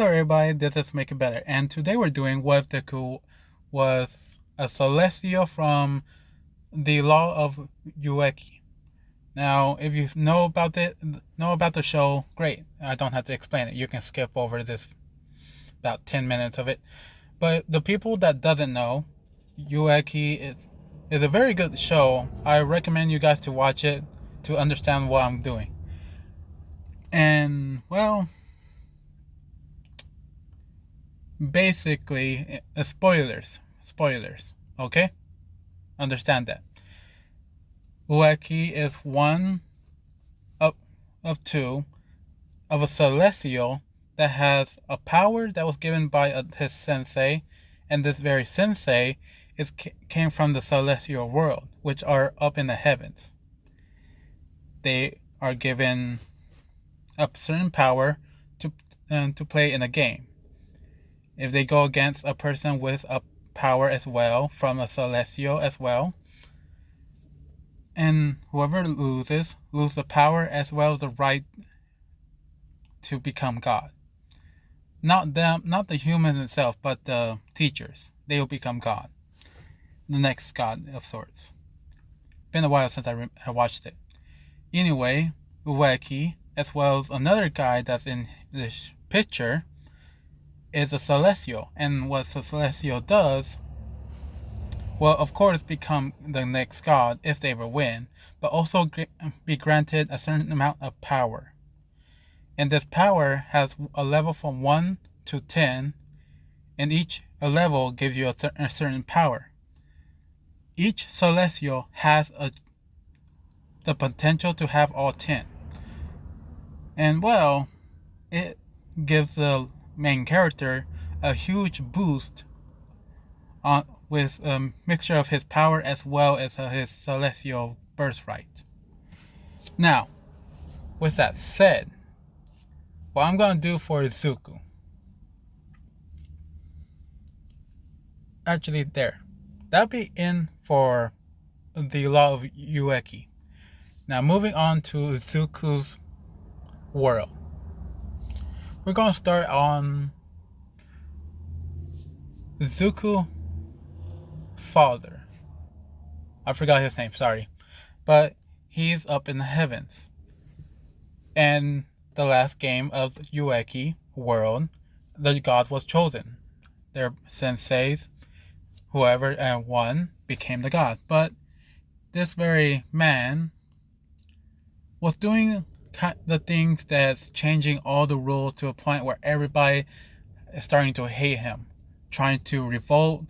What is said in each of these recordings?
everybody, this is Make It Better, and today we're doing what if Deku was a celestial from the law of ueki. Now, if you know about the show, great. I don't have to explain it. You can skip over this about 10 minutes of it. But the people that doesn't know, ueki is a very good show. I recommend you guys to watch it to understand what I'm doing. And well, basically, spoilers, okay? Understand that. Ueki is one of, of two of a celestial that has a power that was given by his sensei, and this very sensei came from the celestial world, which are up in the heavens. They are given a certain power to play in a game. If they go against a person with a power as well, from a celestial as well, and whoever loses the power as well as the right to become God. Not the humans itself, but the teachers. They will become God. The next God of sorts. Been a while since I watched it. Anyway, Ueki, as well as another guy that's in this picture, is a celestial. And what the celestial does, well, of course, become the next god if they ever win, but also be granted a certain amount of power. And this power has a level from 1 to 10, and each level gives you a certain power. Each celestial has the potential to have all 10. And well, it gives the main character a huge boost with a mixture of his power as well as his celestial birthright. Now, with that said, what I'm going to do for Zuku. Actually, that'll be in for the law of ueki. Now, moving on to Zuku's world. We're going to start on Zuku father. I forgot his name, sorry. But he's up in the heavens. And the last game of Ueki world, the god was chosen. Their senseis, whoever won, became the god. But this very man was doing the things that's changing all the rules to a point where everybody is starting to hate him, trying to revolt,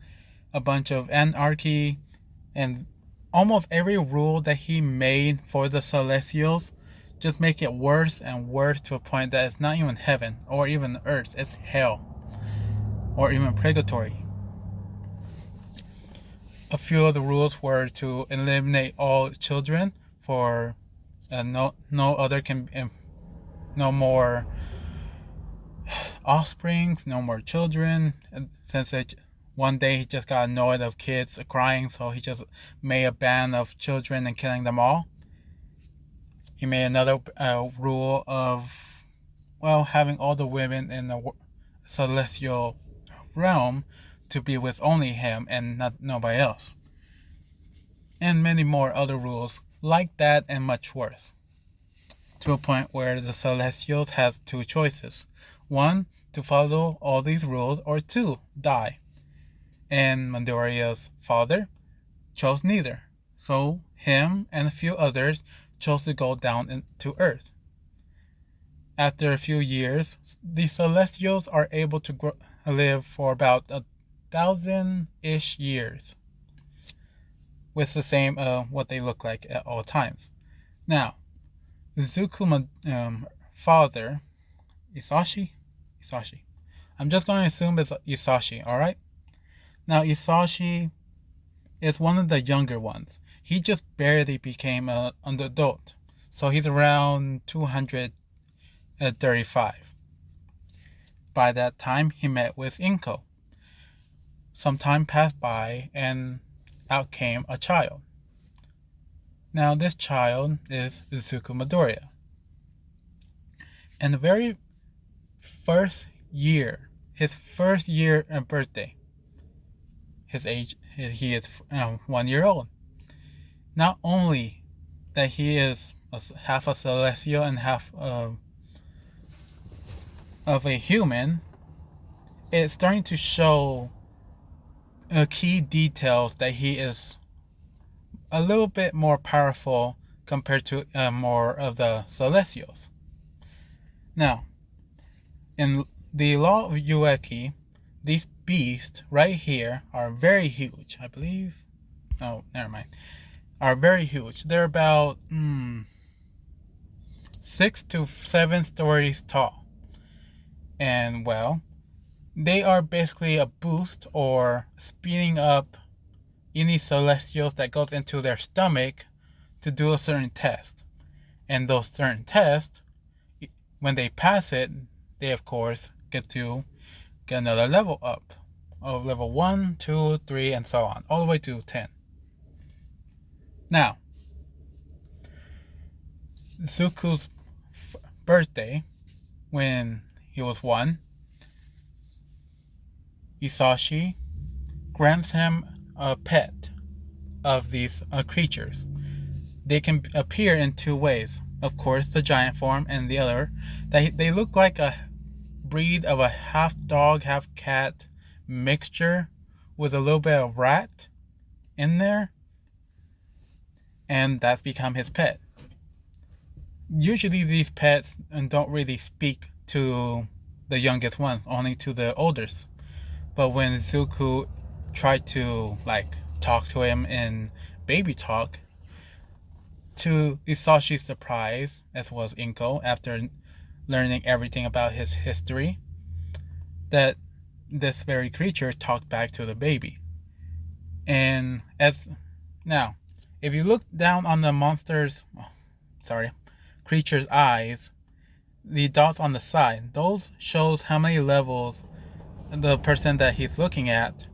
a bunch of anarchy, and almost every rule that he made for the Celestials just make it worse and worse to a point that it's not even heaven or even earth, it's hell or even purgatory. A few of the rules were to eliminate all children for no more offsprings, no more children. And since one day he just got annoyed of kids crying, so he just made a ban of children and killing them all. He made another rule of, well, having all the women in the celestial realm to be with only him and nobody else. And many more other rules like that and much worse. To a point where the Celestials have two choices. One, to follow all these rules, or two, die. And Midoriya's father chose neither. So him and a few others chose to go down into Earth. After a few years, the Celestials are able to live for about 1,000-ish years. With the same what they look like at all times. Now, Zuku's father, Isashi? I'm just going to assume it's Isashi, alright? Now, Isashi is one of the younger ones. He just barely became an adult. So he's around 235. By that time, he met with Inko. Some time passed by, and out came a child. Now, this child is Zuku Midoriya. And the very first year, his first year and birthday, his age, he is 1 year old. Not only that he is half a celestial and half of a human, it's starting to show key details that he is a little bit more powerful compared to more of the celestials. Now, in the law of ueki, these beasts right here are very huge, I believe. Oh, never mind. Are very huge. They're about 6 to 7 stories tall. And well, they are basically a boost or speeding up any celestials that goes into their stomach to do a certain test. And those certain tests, when they pass it, they of course get to get another level up. Of level 1, 2, 3, and so on, all the way to 10. Now, Zuku's birthday, when he was 1, Isashi grants him a pet of these creatures. They can appear in 2 ways. Of course, the giant form, and the other, they look like a breed of a half dog, half cat mixture with a little bit of rat in there, and that's become his pet. Usually these pets don't really speak to the youngest ones, only to the oldest. But when Zuku tried to talk to him in baby talk, to Isashi's surprise, as was Inko, after learning everything about his history, that this very creature talked back to the baby. And now, if you look down on the creature's eyes, the dots on the side, those shows how many levels the person that he's looking at,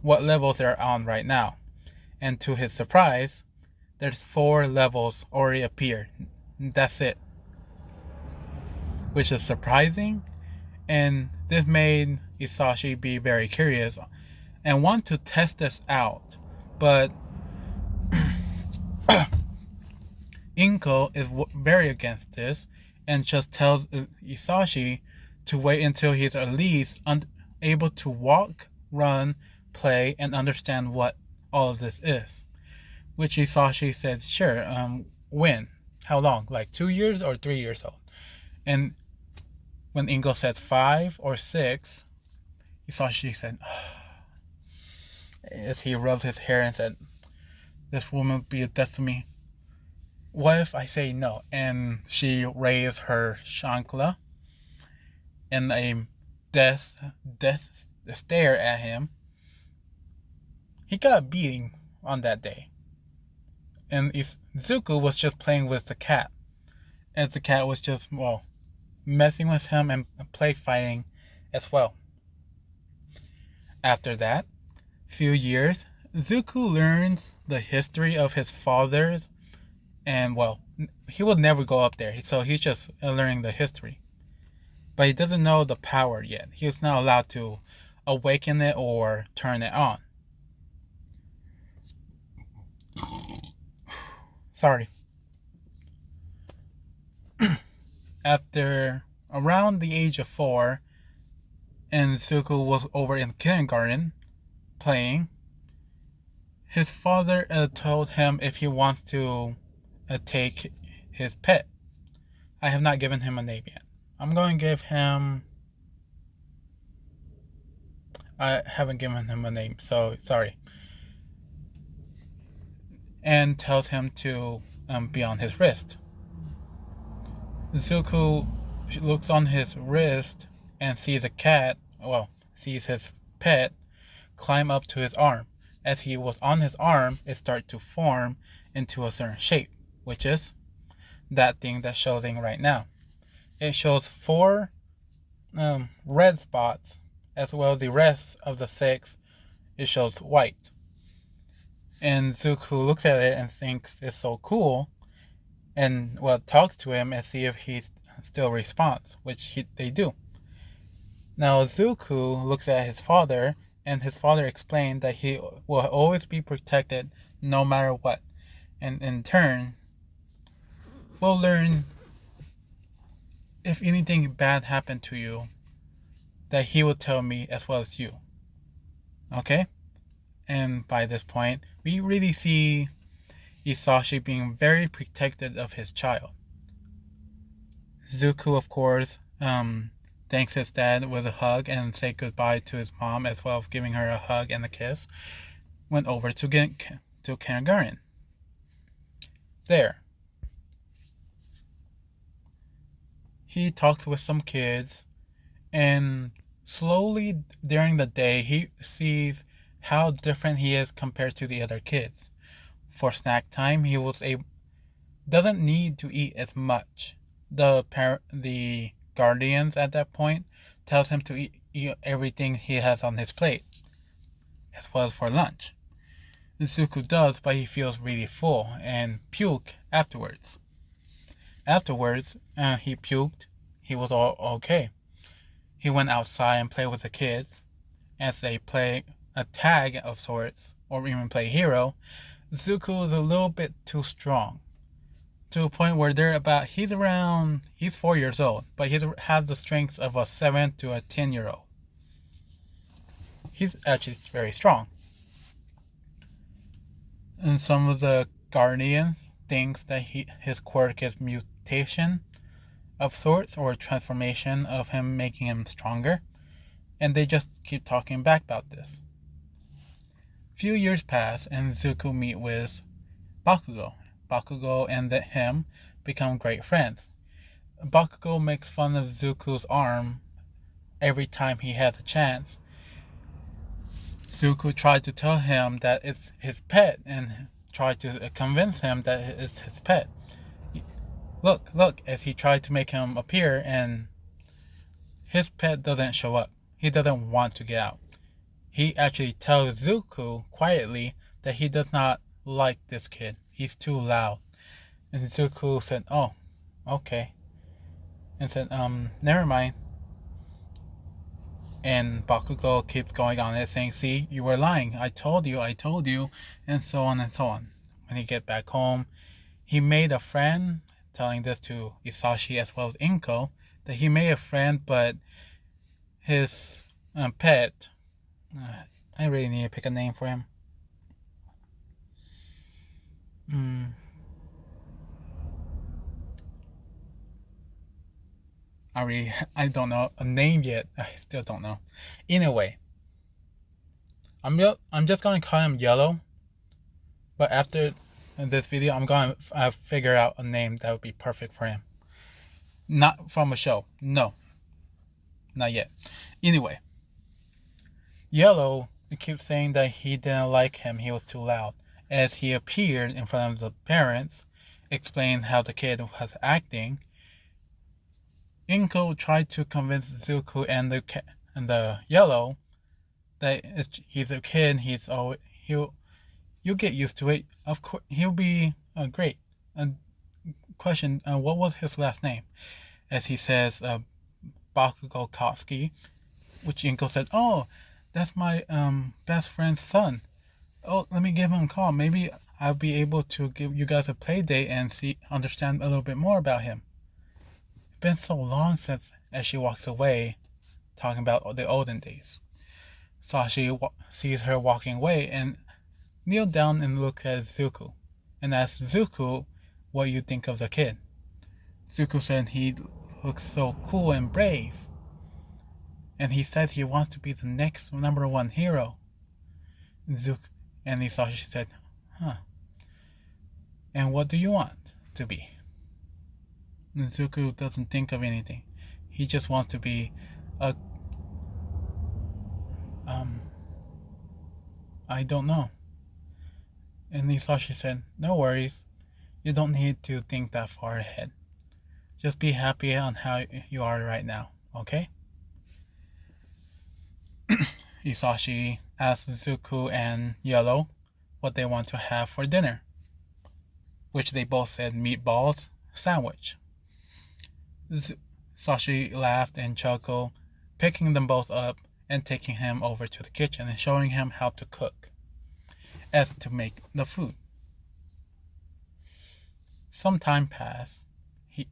what levels they're on right now. And to his surprise, there's 4 levels already appeared. That's it. Which is surprising, and this made Isashi be very curious and want to test this out. But Inko is very against this and just tells Isashi to wait until he's at least able to walk, run, play, and understand what all of this is. Which Isashi said, sure, when? How long? Like 2 years or 3 years old? And when Ingo said 5 or 6, Isashi said, as he rubbed his hair and said, this woman would be a death to me. What if I say no? And she raised her shankla in a death stare at him. He got a beating on that day. And Zuku was just playing with the cat. And the cat was just, messing with him and play fighting as well. After that few years, Zuku learns the history of his father's, and he will never go up there, so he's just learning the history. But he doesn't know the power yet. He's not allowed to awaken it or turn it on. Sorry. After around the age of 4, and Zuku was over in kindergarten playing, his father told him if he wants to take his pet. I have not given him a name yet. I'm going to give him... I haven't given him a name, so sorry. And tells him to be on his wrist. Zuku looks on his wrist and sees sees his pet climb up to his arm. As he was on his arm, it started to form into a certain shape, which is that thing that's showing right now. It shows 4 red spots, as well as the rest of the 6, it shows white. And Zuku looks at it and thinks it's so cool, and talks to him and see if he still responds, which they do. Now Zuku looks at his father, and his father explained that he will always be protected no matter what. And in turn, we'll learn if anything bad happened to you, that he will tell me as well as you. Okay? And by this point, we really see Isashi being very protective of his child. Zuku, of course, thanks his dad with a hug and say goodbye to his mom, as well as giving her a hug and a kiss. Went over to kindergarten. There, he talks with some kids, and slowly during the day, he sees how different he is compared to the other kids. For snack time, he doesn't need to eat as much. The guardians at that point tells him to eat everything he has on his plate, as well as for lunch. Zuko does, but he feels really full and puke afterwards. He puked. He was all okay. He went outside and played with the kids as they play a tag of sorts, or even play hero. Zuko is a little bit too strong, to a point where he's 4 years old, but he has the strength of a 7 to a 10-year-old. He's actually very strong. And some of the Guardians thinks that his quirk is mutation of sorts, or transformation of him, making him stronger, and they just keep talking back about this. Few years pass and Zuko meet with Bakugo. Bakugo and him become great friends. Bakugo makes fun of Zuko's arm every time he has a chance. Zuko tried to tell him that it's his pet and tried to convince him that it's his pet. Look, as he tried to make him appear, and his pet doesn't show up. He doesn't want to get out. He actually tells Zuko quietly that he does not like this kid. He's too loud. And Zuko said, "Oh, okay." And said, never mind. And Bakugo keeps going on it, saying, "See, you were lying. I told you, and so on and so on." When he get back home, he made a friend, telling this to Isashi as well as Inko, that he made a friend, but his pet, I really need to pick a name for him. I don't know a name yet. I still don't know. Anyway, I'm just gonna call him Yellow. But after this video, I'm gonna figure out a name that would be perfect for him. Not from a show. No, not yet. Anyway, Yellow keeps saying that he didn't like him. He was too loud. As he appeared in front of the parents, explained how the kid was acting, Inko tried to convince Zuko and the Yellow that he's a kid. You'll get used to it. Of course, he'll be great. Question: what was his last name? As he says, Bakugo Koski, which Inko said, "Oh, that's my best friend's son. Oh, let me give him a call. Maybe I'll be able to give you guys a play date and understand a little bit more about him." It's been so long since, as she walks away, talking about the olden days. Sashi sees her walking away and kneel down and look at Zuko, and asks Zuko what you think of the kid. Zuko said he looks so cool and brave, and he said he wants to be the next #1 hero. And Isashi said, "Huh. And what do you want to be?" And Zuko doesn't think of anything. He just wants to be a I don't know. And Isashi said, "No worries. You don't need to think that far ahead. Just be happy on how you are right now, okay?" Isashi asked Zuko and Yellow what they want to have for dinner, which they both said meatballs sandwich. Sashi laughed and chuckled, picking them both up and taking him over to the kitchen and showing him how to cook, as to make the food. Some time passed. He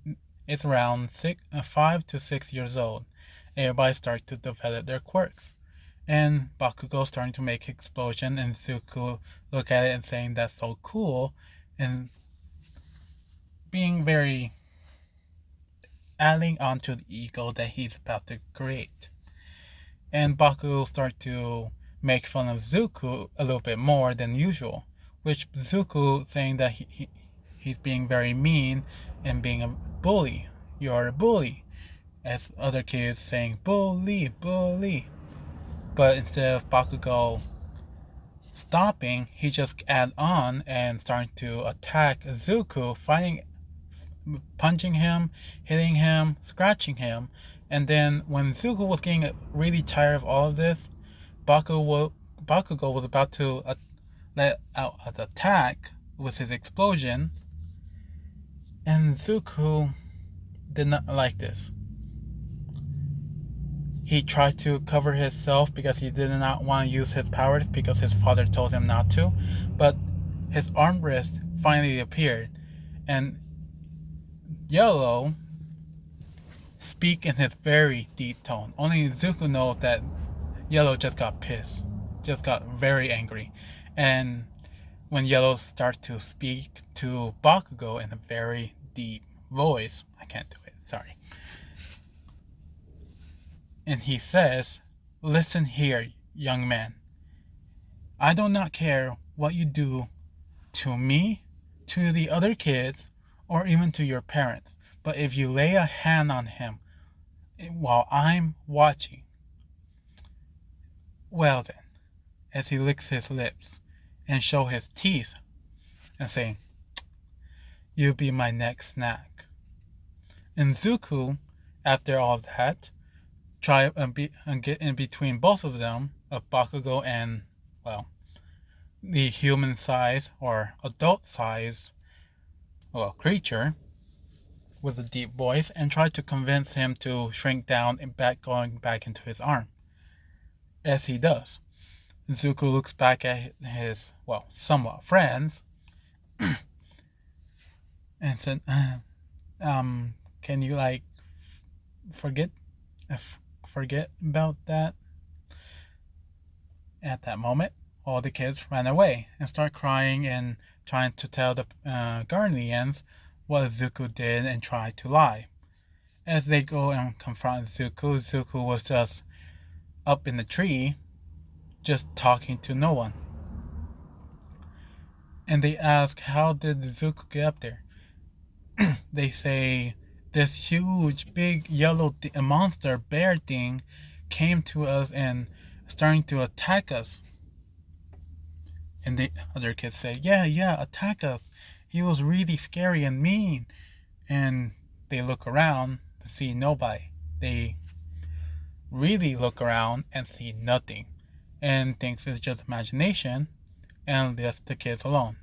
is around 5 to 6 years old. Everybody starts to develop their quirks. And Bakugo starting to make explosion, and Zuku look at it and saying that's so cool, and being very adding on to the ego that he's about to create. And Bakugo start to make fun of Zuku a little bit more than usual, which Zuku saying that he's being very mean and being a bully. You're a bully. As other kids saying, bully, bully. But instead of Bakugo stopping, he just add on and starting to attack Zuku, punching him, hitting him, scratching him. And then when Zuku was getting really tired of all of this, Bakugo was about to let out an attack with his explosion, and Zuku did not like this. He tried to cover himself because he did not want to use his powers because his father told him not to, but his arm wrist finally appeared, and Yellow speak in his very deep tone. Only Zuku knows that Yellow just got pissed, just got very angry, and when Yellow starts to speak to Bakugo in a very deep voice, I can't do it, sorry. And he says, "Listen here, young man. I do not care what you do to me, to the other kids, or even to your parents. But if you lay a hand on him while I'm watching, well then," as he licks his lips and show his teeth and saying, "You'll be my next snack." And Zuku, after all that, try and get in between both of them, of Bakugo and, well, the human size or adult size, well, creature with a deep voice, and try to convince him to shrink down and going back into his arm. As he does, Zuku looks back at his, well, somewhat friends and said, can you like forget about that?" At that moment, all the kids ran away and start crying and trying to tell the guardians what Zuku did and try to lie. As they go and confront Zuku, Zuku was just up in the tree, just talking to no one. And they ask, how did Zuku get up there? They say, this huge, big, yellow monster bear thing came to us and starting to attack us. And the other kids say, yeah, attack us. He was really scary and mean. And they look around to see nobody. They really look around and see nothing, and thinks it's just imagination, and leaves the kids alone.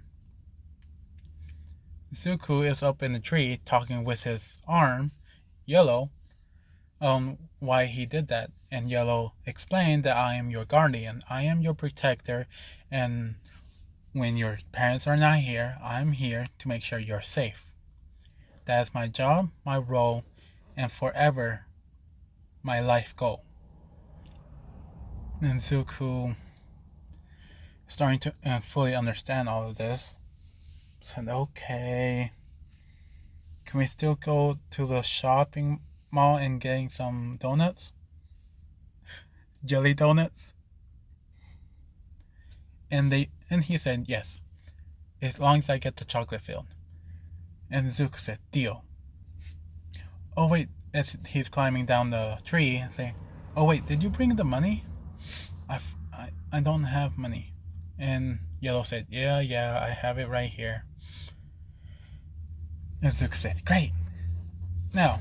Zuku is up in the tree talking with his arm, Yellow, on why he did that. And Yellow explained that I am your guardian, I am your protector, and when your parents are not here, I'm here to make sure you're safe. That is my job, my role, and forever my life goal. And Zuku, starting to fully understand all of this, said, okay, can we still go to the shopping mall and getting some donuts? Jelly donuts? And he said, yes, as long as I get the chocolate filled. And Zuko said, deal. Oh wait, as he's climbing down the tree and saying, oh wait, did you bring the money? I don't have money. And Yellow said, yeah, I have it right here. And Zuko said, great. Now,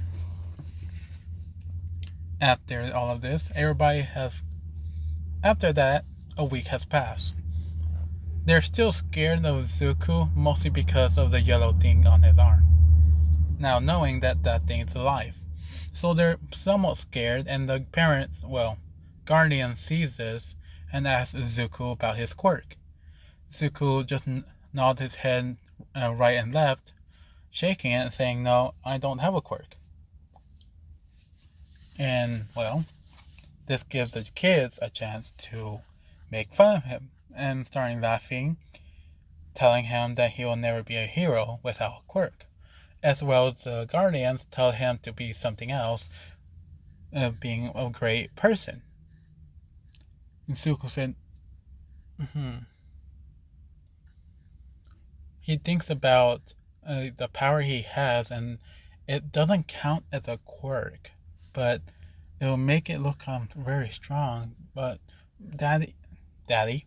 after all of this, after that, a week has passed. They're still scared of Zuku, mostly because of the yellow thing on his arm. Now knowing that that thing is alive. So they're somewhat scared, and the parents, well, guardian sees this and asks Zuku about his quirk. Zuku just nods his head right and left, shaking it and saying, "No, I don't have a quirk." And, well, this gives the kids a chance to make fun of him and starting laughing, telling him that he will never be a hero without a quirk. As well as the Guardians tell him to be something else, being a great person. And Zuko said, he thinks about the power he has, and it doesn't count as a quirk, but it will make it look very strong. But Daddy, Daddy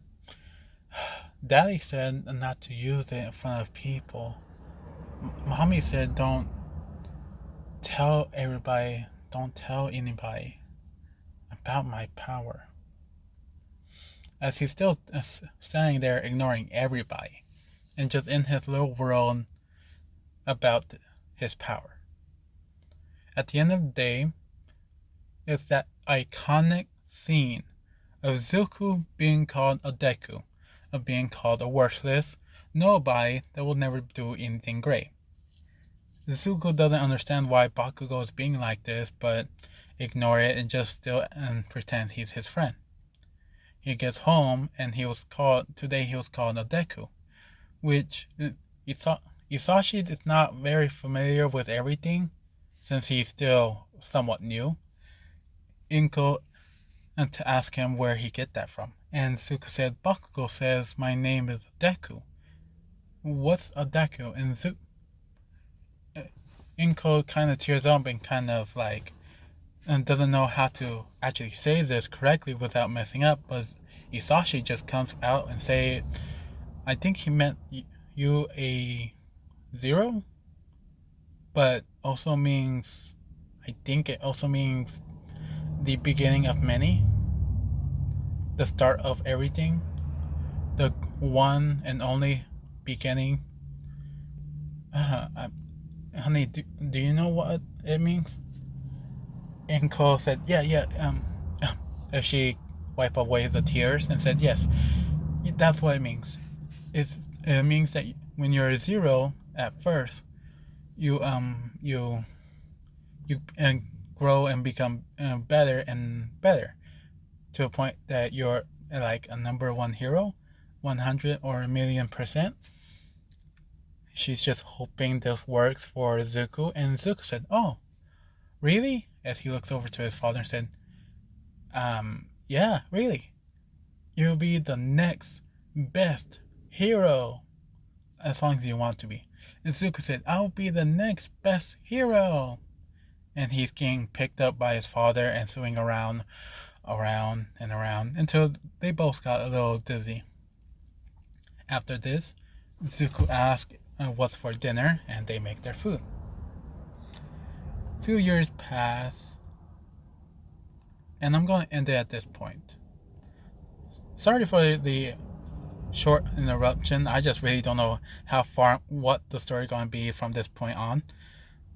said not to use it in front of people. Mommy said don't tell anybody about my power. As he's still standing there ignoring everybody and just in his little world about his power. At the end of the day, it's that iconic scene of Zuko being called a Deku, of being called a worthless nobody that will never do anything great. Zuko doesn't understand why Bakugo is being like this, but ignore it and just still and pretend he's his friend. He gets home and today he was called a Deku, which Isashi is not very familiar with everything since he's still somewhat new. Inko and to ask him where he get that from. And Zuko said, Bakugo says my name is Deku. What's a Deku? And Inko kind of tears up and kind of like and doesn't know how to actually say this correctly without messing up, but Isashi just comes out and say, I think he meant you a zero, but also means, I think it also means the beginning of many, the start of everything, the one and only beginning. Honey, do you know what it means? And Cole said, yeah, as she wiped away the tears and said, yes, that's what it means. It means that when you're a zero at first, you grow and become better and better to a point that you're like a number one hero, 100 or a million%. She's just hoping this works for Zuko, and Zuko said, "Oh, really?" As he looks over to his father and said, yeah, really. You'll be the next best hero as long as you want to be." And Zuko said, "I'll be the next best hero." And he's getting picked up by his father and swinging around and around until they both got a little dizzy. After this, Zuko asks what's for dinner, and they make their food. A few years pass, and I'm going to end it at this point. Sorry for the short interruption. I just really don't know what the story going to be from this point on.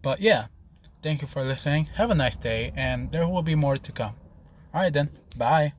But yeah, thank you for listening. Have a nice day, and there will be more to come. Alright then, bye.